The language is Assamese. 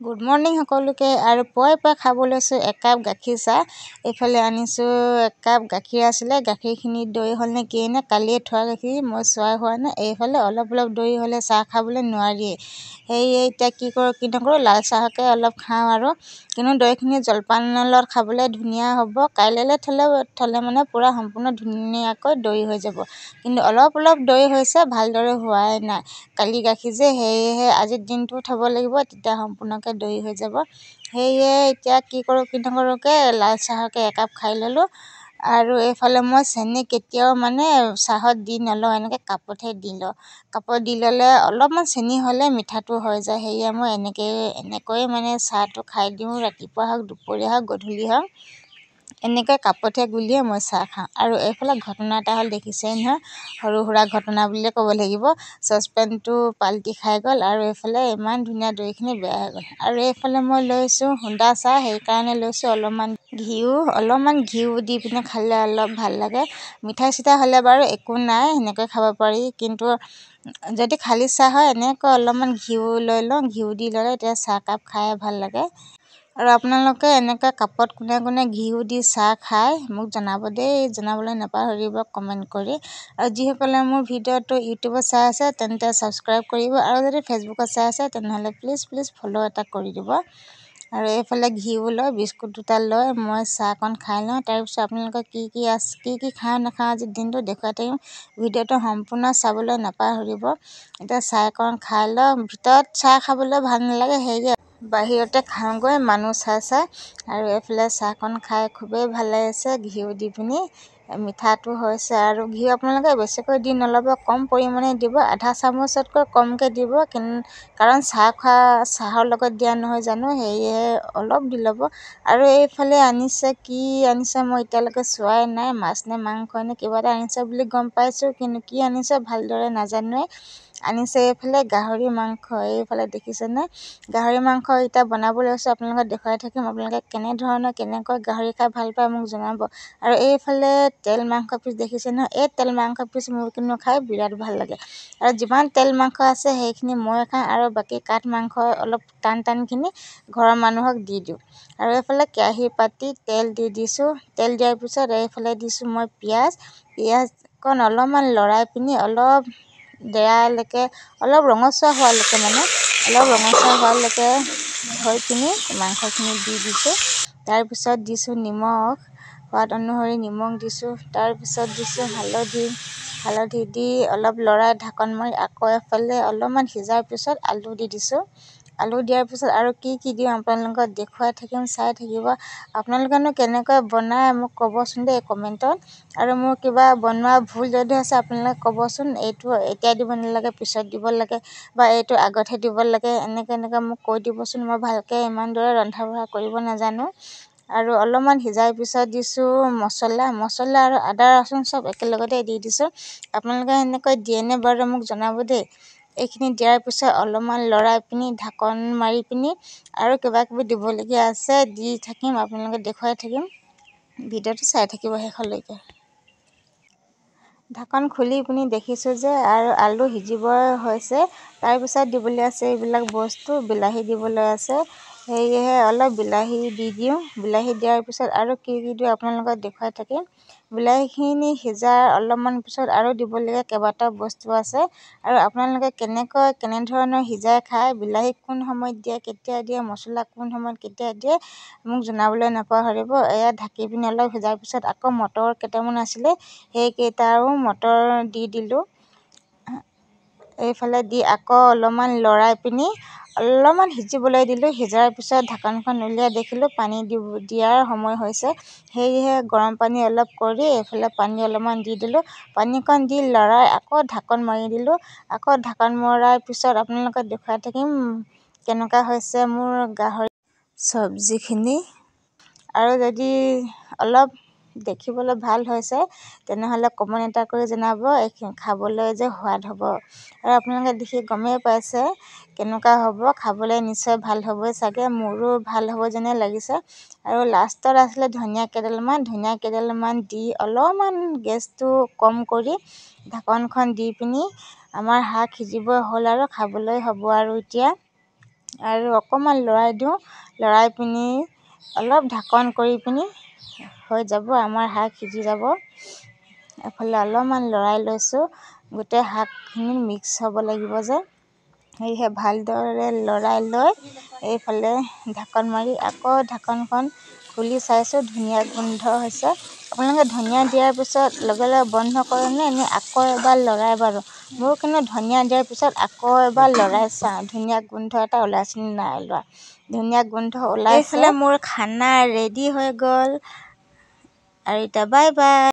গুড মৰ্ণিং সকলোকে। আৰু পুৱাই খাব লৈছোঁ একাপ গাখীৰ চাহ। এইফালে আনিছোঁ একাপ গাখীৰ আছিলে, গাখীৰখিনি দৈ হ'ল নে কি নে, কালিয়ে থোৱা গাখীৰ, মই চোৱা হোৱা নাই। এইফালে অলপ দৈ হ'লে চাহ খাবলৈ নোৱাৰিয়ে। সেয়ে এতিয়া কি কৰোঁ কি নকৰোঁ, লাল চাহকে অলপ খাওঁ আৰু। কিন্তু দৈখিনি জলপানৰ লগত খাবলৈ ধুনীয়া হ'ব। কাইলৈলৈ থ'লে মানে পূৰা সম্পূৰ্ণ ধুনীয়াকৈ দৈ হৈ যাব। কিন্তু অলপ দৈ হৈছে, ভালদৰে হোৱাই নাই। কালি গাখীৰ যে, সেয়েহে আজিৰ দিনটো থ'ব লাগিব, তেতিয়া সম্পূৰ্ণকৈ দৈ হৈ যাব। সেয়ে এতিয়া কি কৰোঁ কি নকৰোঁকৈ লাল চাহকে একাপ খাই ল'লোঁ। আৰু এইফালে মই চেনি কেতিয়াও মানে চাহত দি নলওঁ, এনেকৈ কাপতহে দি লওঁ। কাপত দি ল'লে অলপমান চেনি হ'লে মিঠাটো হৈ যায়। সেয়ে মই এনেকৈয়ে মানে চাহটো খাই দিওঁ, ৰাতিপুৱা হওক, দুপৰীয়া হওক, গধূলি হওক। এনেকৈ কাপতহে গুলিয়ে মই চাহ খাওঁ। আৰু এইফালে ঘটনা এটা হ'ল, দেখিছেই নহয়, সৰু সুৰা ঘটনা বুলিয়ে ক'ব লাগিব। চচপেনটো পাল্টি খাই গ'ল আৰু এইফালে ইমান ধুনীয়া দৈখিনি বেয়া হৈ গ'ল। আৰু এইফালে মই লৈছোঁ সুন্দা চাহ, সেইকাৰণে লৈছোঁ অলপমান ঘিউ দি পিনে খালে অলপ ভাল লাগে। মিঠাই চিঠাই হ'লে বাৰু একো নাই, সেনেকৈ খাব পাৰি। কিন্তু যদি খালী চাহ হয়, এনেকৈ অলপমান ঘিউ লৈ লওঁ, ঘিউ দি ল'লে এতিয়া চাহকাপ খাই ভাল লাগে। আৰু আপোনালোকে এনেকৈ কাপত কোনে ঘিউ দি চাহ খায় মোক জনাব দেই, জনাবলৈ নাপাহৰিব কমেণ্ট কৰি। আৰু যিসকলে মোৰ ভিডিঅ'টো ইউটিউবত চাই আছে তেন্তে ছাবস্ক্ৰাইব কৰিব, আৰু যদি ফেচবুকত চাই আছে তেনেহ'লে প্লিজ ফ'ল' এটা কৰি দিব। আৰু এইফালে ঘিউ লৈ বিস্কুট দুটা লৈ মই চাহকণ খাই লওঁ। তাৰপিছত আপোনালোকে কি খাওঁ নাখাওঁ আজি দিনটো দেখুৱাই থাকিম। ভিডিঅ'টো সম্পূৰ্ণ চাবলৈ নাপাহৰিব। এতিয়া চাহকণ খাই লওঁ। ভিতৰত চাহ খাবলৈ ভাল নালাগে, সেয়ে বাহিৰতে খাওঁগৈ মানুহ চাই। আৰু এইফালে চাহকণ খাই খুবেই ভাল লাগিছে, ঘিউ দি পিনি। মিঠাটো হৈছে, আৰু ঘিউ আপোনালোকে বেছিকৈ দি নল'ব, কম পৰিমাণে দিব। আধা চামুচতকৈ কমকৈ দিব, কাৰণ চাহৰ লগত দিয়া নহয় জানো, সেয়েহে অলপ দি ল'ব। আৰু এইফালে কি আনিছে মই এতিয়ালৈকে চোৱাই নাই, মাছ নে মাংস নে কিবা এটা আনিছে বুলি গম পাইছোঁ, কিন্তু কি আনিছে ভালদৰে নাজানোৱে। আনিছে এইফালে গাহৰি মাংস। এইফালে দেখিছেনে, গাহৰি মাংস এতিয়া বনাব লৈছোঁ, আপোনালোকক দেখুৱাই থাকিম। আপোনালোকে কেনেকৈ গাহৰি খাই ভাল পায় মোক জনাব। আৰু এইফালে তেল মাংস পিচ দেখিছে নহয়, এই তেল মাংস পিচ মোৰ কিন্তু খাই বিৰাট ভাল লাগে। আৰু যিমান তেল মাংস আছে সেইখিনি মই খাওঁ, আৰু বাকী কাঠ মাংস অলপ টানখিনি ঘৰৰ মানুহক দি দিওঁ। আৰু এইফালে কেৰাহী পাতি তেল দি দিছোঁ। তেল দিয়াৰ পিছত এইফালে দিছোঁ মই পিঁয়াজকণ অলপমান লৰাই পিনি অলপ দেৰালৈকে, অলপ ৰঙচুৱা হোৱালৈকে থৈ পিনি মাংসখিনি দি দিছোঁ। তাৰপিছত দিছোঁ নিমখ, সোৱাদ অনুসৰি নিমখ দিছোঁ। তাৰপিছত দিছোঁ হালধি দি অলপ লৰাই ঢাকন মাৰি আকৌ এফালে অলপমান সিজাৰ পিছত আলু দি দিছোঁ। আলু দিয়াৰ পিছত আৰু কি দিওঁ আপোনালোকক দেখুৱাই থাকিম, চাই থাকিব। আপোনালোকেনো কেনেকৈ বনায় মোক ক'বচোন দেই কমেণ্টত। আৰু মোৰ কিবা বনোৱা ভুল যদি আছে আপোনালোকে ক'বচোন, এইটো এতিয়া দিব নালাগে, পিছত দিব লাগে, বা এইটো আগতহে দিব লাগে, এনেকৈ মোক কৈ দিবচোন। মই ভালকৈ ইমান দৰে ৰন্ধা বঢ়া কৰিব নাজানো। আৰু অলপমান সিজাৰ পিছত দিছোঁ মছলা আৰু আদা ৰচুন চব একেলগতে দি দিছোঁ। আপোনালোকে এনেকৈ দিয়েনে বাৰু মোক জনাব দেই। এইখিনি দিয়াৰ পিছত অলপমান লৰাই পিনি ঢাকন মাৰি পিনি আৰু কিবাকিবি দিবলগীয়া আছে, দি থাকিম, আপোনালোকে দেখুৱাই থাকিম। ভিডিঅ'টো চাই থাকিব শেষলৈকে। ঢাকন খুলি পিনি দেখিছোঁ যে আৰু আলু সিজিবই হৈছে। তাৰপিছত দিবলৈ আছে এইবিলাক বস্তু, বিলাহী দিবলৈ আছে। সেয়েহে অলপ বিলাহী দি দিওঁ। বিলাহী দিয়াৰ পিছত আৰু কি দিওঁ আপোনালোকক দেখুৱাই থাকিম। বিলাহীখিনি সিজাৰ অলপমান পিছত আৰু দিবলগীয়া কেইবাটাও বস্তু আছে। আৰু আপোনালোকে কেনেধৰণৰ সিজাই খায়, বিলাহী কোন সময়ত দিয়ে, কেতিয়া দিয়ে, মছলা কোন সময়ত কেতিয়া দিয়ে মোক জনাবলৈ নাপাহৰিব। এয়া ঢাকি পিনি অলপ সিজাৰ পিছত আকৌ মটৰ কেইটামান আছিলে, সেইকেইটাও মটৰ দি দিলোঁ। এইফালে দি আকৌ অলপমান লৰাই পিনি অলপমান সিজিবলৈ দিলোঁ। সিজাৰ পিছত ঢাকনখন উলিয়াই দেখিলোঁ পানী দিয়াৰ সময় হৈছে। সেয়েহে গৰম পানী অলপ কৰি এইফালে পানী অলপমান দি দিলোঁ। পানীকণ দি লৰাই আকৌ ঢাকন মাৰি দিলোঁ। আকৌ ঢাকন মৰাৰ পিছত আপোনালোকক দেখুৱাই থাকিম কেনেকুৱা হৈছে মোৰ গাহৰি চব্জিখিনি। আৰু যদি অলপ দেখিবলৈ ভাল হৈছে তেনেহ'লে কমেণ্ট এটা কৰি জনাব, এইখিনি খাবলৈ যে সোৱাদ হ'ব। আৰু আপোনালোকে দেখি গমেই পাইছে কেনেকুৱা হ'ব, খাবলৈ নিশ্চয় ভাল হ'বই চাগে, মোৰো ভাল হ'ব যেনে লাগিছে। আৰু লাষ্টত আছিলে ধনিয়া কেইডালমান দি অলপমান গেছটো কম কৰি ঢাকনখন দি পিনি আমাৰ শাক সিজিবই হ'ল আৰু খাবলৈ হ'ব আৰু এতিয়া। আৰু অকণমান লৰাই দিওঁ। লৰাই পিনি অলপ ঢাকন কৰি পিনি হৈ যাব, আমাৰ শাক সিজি যাব। এফালে অলপমান লৰাই লৈছোঁ, গোটেই শাকখিনি মিক্স হ'ব লাগিব যে, সেয়েহে ভালদৰে লৰাই লৈ এইফালে ঢাকন মাৰি আকৌ ঢাকনখন খুলি চাইছোঁ, ধুনীয়া গোন্ধ হৈছে। আপোনালোকে ধনিয়া দিয়াৰ পিছত লগে লগে বন্ধ কৰেনে নে আকৌ এবাৰ লৰাই বাৰু? মোৰ কিন্তু ধনিয়া দিয়াৰ পিছত আকৌ এবাৰ লৰাই চাওঁ, ধুনীয়া গোন্ধ এটা ওলাইছে নে নাই ওলোৱা। ধুনীয়া গোন্ধ ওলাইছে। এইফালে মোৰ খানা ৰেডি হৈ গ'ল আৰু এতিয়া বাই বাই।